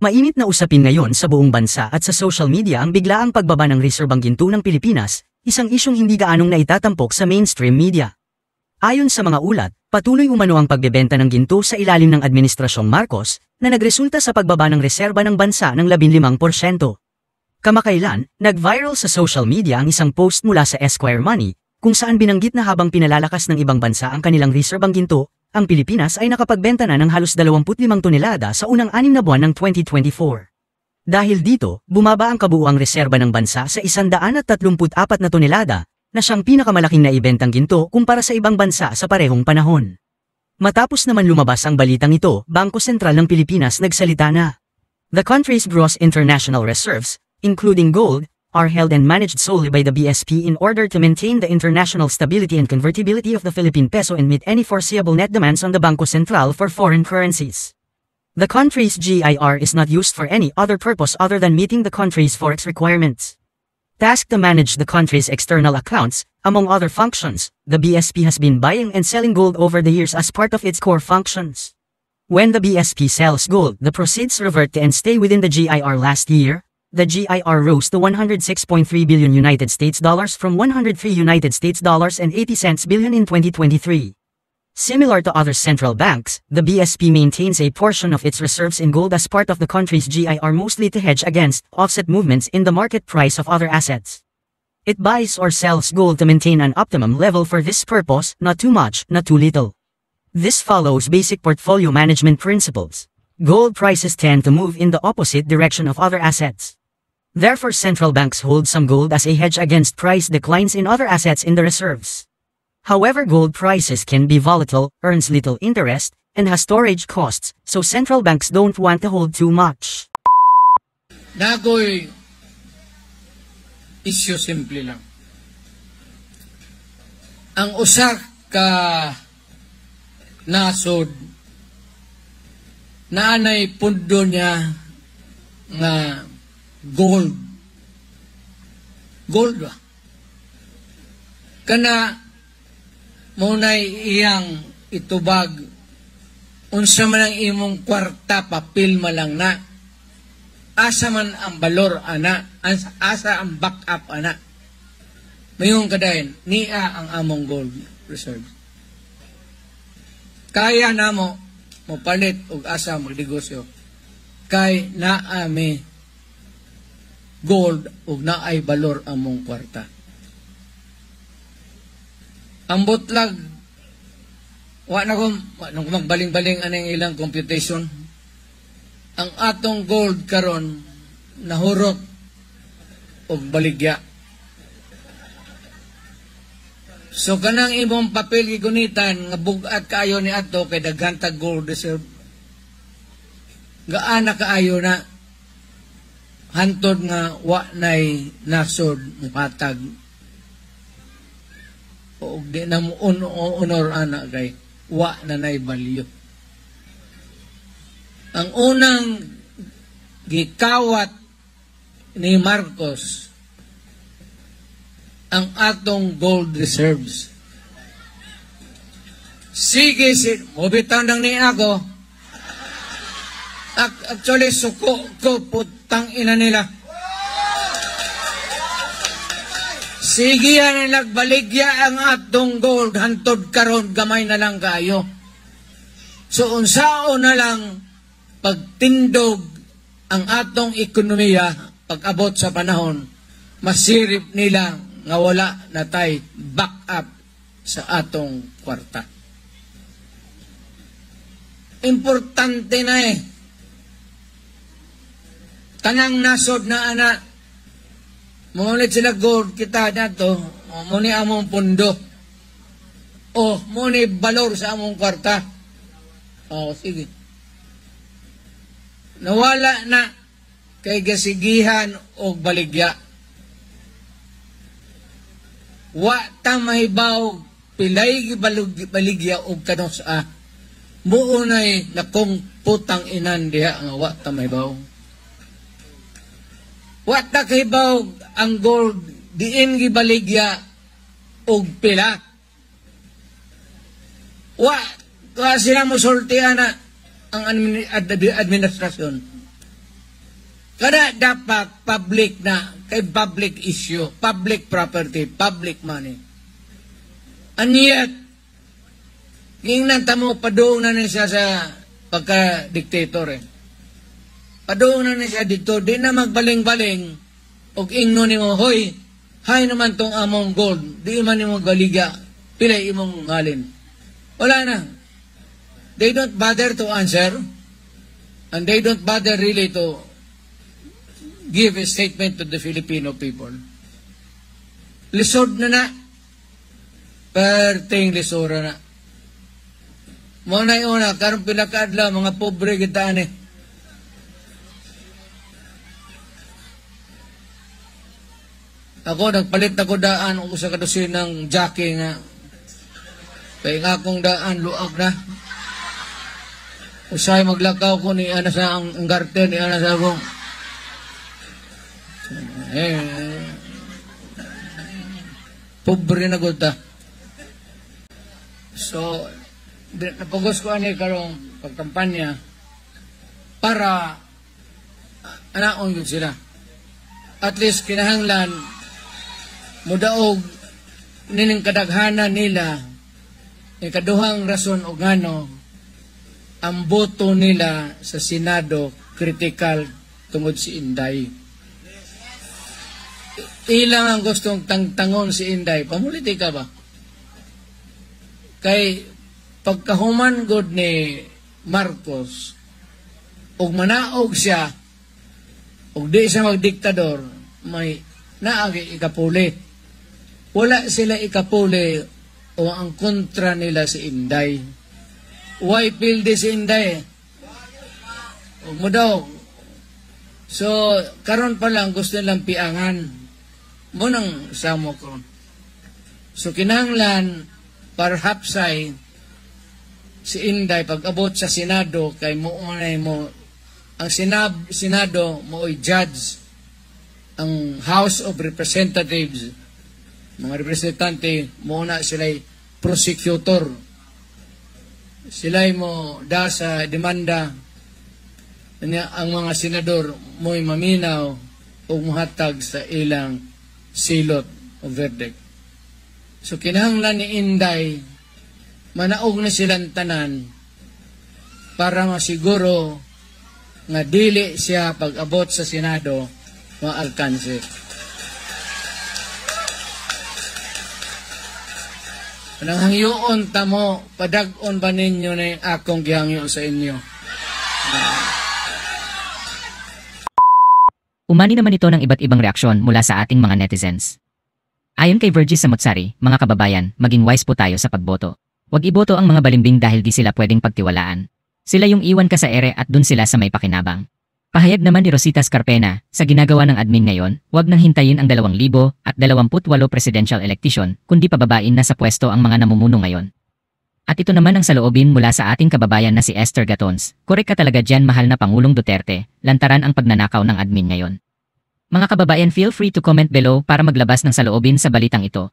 Mainit na usapin ngayon sa buong bansa at sa social media ang biglaang pagbaba ng reserbang ginto ng Pilipinas, isang isyong hindi gaanong naitatampok sa mainstream media. Ayon sa mga ulat, patuloy umano ang pagbebenta ng ginto sa ilalim ng Administrasyong Marcos na nagresulta sa pagbaba ng reserba ng bansa ng 15%. Kamakailan, nag-viral sa social media ang isang post mula sa Esquire Money kung saan binanggit na habang pinalalakas ng ibang bansa ang kanilang reserbang ginto, ang Pilipinas ay nakapagbenta na ng halos 25 tonelada sa unang 6 na buwan ng 2024. Dahil dito, bumaba ang kabuuang reserba ng bansa sa 134 na tonelada, na siyang pinakamalaking naibentang ginto kumpara sa ibang bansa sa parehong panahon. Matapos naman lumabas ang balitang ito, Bangko Sentral ng Pilipinas nagsalita na. The country's gross international reserves, including gold, are held and managed solely by the BSP in order to maintain the international stability and convertibility of the Philippine peso and meet any foreseeable net demands on the Bangko Sentral for foreign currencies. The country's GIR is not used for any other purpose other than meeting the country's forex requirements. Tasked to manage the country's external accounts, among other functions, the BSP has been buying and selling gold over the years as part of its core functions. When the BSP sells gold, the proceeds revert to and stay within the GIR. Last year, the GIR rose to 106.3 billion United States dollars from 103 United States dollars and 80 cents billion in 2023. Similar to other central banks, the BSP maintains a portion of its reserves in gold as part of the country's GIR, mostly to hedge against offset movements in the market price of other assets. It buys or sells gold to maintain an optimum level for this purpose, not too much, not too little. This follows basic portfolio management principles. Gold prices tend to move in the opposite direction of other assets. Therefore, central banks hold some gold as a hedge against price declines in other assets in the reserves. However, gold prices can be volatile, earns little interest, and has storage costs, so central banks don't want to hold too much. Nagoy, isyo simple lang. Ang usa ka nasod naanay pundo niya nga gold ba? Kana munay iyang itubag unsa man ang imong kwarta, papel malang na, asa man ang balor ana, asa ang backup ana, mayong kadayon niya ang among gold reserve. Kaya namo mopalit og asa magnegosyo kay naami gold ug naay balor among kwarta. Ang butlag wa na ko magbaling-baling anang ilang computation. Ang atong gold karon nahurot og baligya. So kanang imong papel gigunitan nga bugat kaayo ni ato kay daghan ta gold reserve. Gaana kaayo na hantod nga wa nay nasod muhatag o di na mo honor ana kay wa na nay balyo. Ang unang gikawat ni Marcos ang atong gold reserves. Sige, mobitaw nang ni ako. Actually, suko ko putang ina nila. Sige yan nagbaligya ang atong gold, hantod karon gamay na lang kayo. So unsao na lang pagtindog ang atong ekonomiya pag-abot sa panahon, masirip nila nga wala na tay backup sa atong kwarta. Importante na kanang nasod na ana, mungulit sila gold kita nato, muni among pundo, o muni balor sa among kwarta. O sige. Nawala na kay gasigihan o baligya. Wa ta mahibaw pilay baligya o kanosa. Muunay na kung putang inan diha nga wa ta mahibaw. Wa ta kahibaw ang gold diin gibaligya og pila. Wa sila mo sultihan na ang administrasyon. Kada dapat public na, kay public issue, public property, public money. And yet, ingnan tamo, padoong na siya sa pagka-dictator eh. Padoong na siya dito, di na magbaling-baling, o ingno ni mo, hoy, hay naman tong among gold, di man ni mo galiga, pilay imong halin. Wala na. They don't bother to answer, and they don't bother really to give a statement to the Filipino people. Lisod na. Perting lisura na. Muna yung una, karong pinakaadla, mga pobre kita ni. Ako, nagpalit na ko daan o sa kadusin ng jockey nga. Kaya nga akong daan, luag na. Usay maglakaw ko ni ana sa ang garten, ni ana sa akong pobre na gota. So, napagos ko ani karong pagkampanya para anaon yun sila. At least kinahanglan mudaog nining kadaghanan nila ikaduhang rason o ngano ang boto nila sa Senado critical tungod si Inday. Ilang ang gustong tangtangon si Inday. Pamulitika ba? Kay pagkahuman god ni Marcos, ug manaog siya, ug di siya magdiktador, may naagi ikapuli. Wala sila ikapuli o ang kontra nila si Inday. Why pildi si Inday? Ug mo daw. So, karon pa lang gusto nilang piangan. Munang samo ko. So, kinahanglan, perhaps ay si Inday pag-abot sa Senado kay muunay mo ang Senado mo ay judge ang House of Representatives mga representante muna sila'y prosecutor sila'y mo da sa demanda ang mga senador mo'y maminaw o muhatag sa ilang silot o verdict. So kinahanglan ni Inday manaog na silang tanan para masiguro nga dili siya pag-abot sa Senado maalkanse. Pananghangyoon tamo, padag-on ba ninyo na akong gihangyo sa inyo? Umani naman ito ng iba't ibang reaksyon mula sa ating mga netizens. Ayon kay Virgie Samutsari, mga kababayan, maging wise po tayo sa pagboto. Huwag iboto ang mga balimbing dahil di sila pwedeng pagtiwalaan. Sila yung iwan ka sa ere at dun sila sa may pakinabang. Pahayag naman ni Rosita Scarpena, sa ginagawa ng admin ngayon, huwag nang hintayin ang 2028 presidential election, kundi pababain na sa pwesto ang mga namumuno ngayon. At ito naman ang saloobin mula sa ating kababayan na si Esther Gatons, korek ka talaga dyan mahal na Pangulong Duterte, lantaran ang pagnanakaw ng admin ngayon. Mga kababayan, feel free to comment below para maglabas ng saloobin sa balitang ito.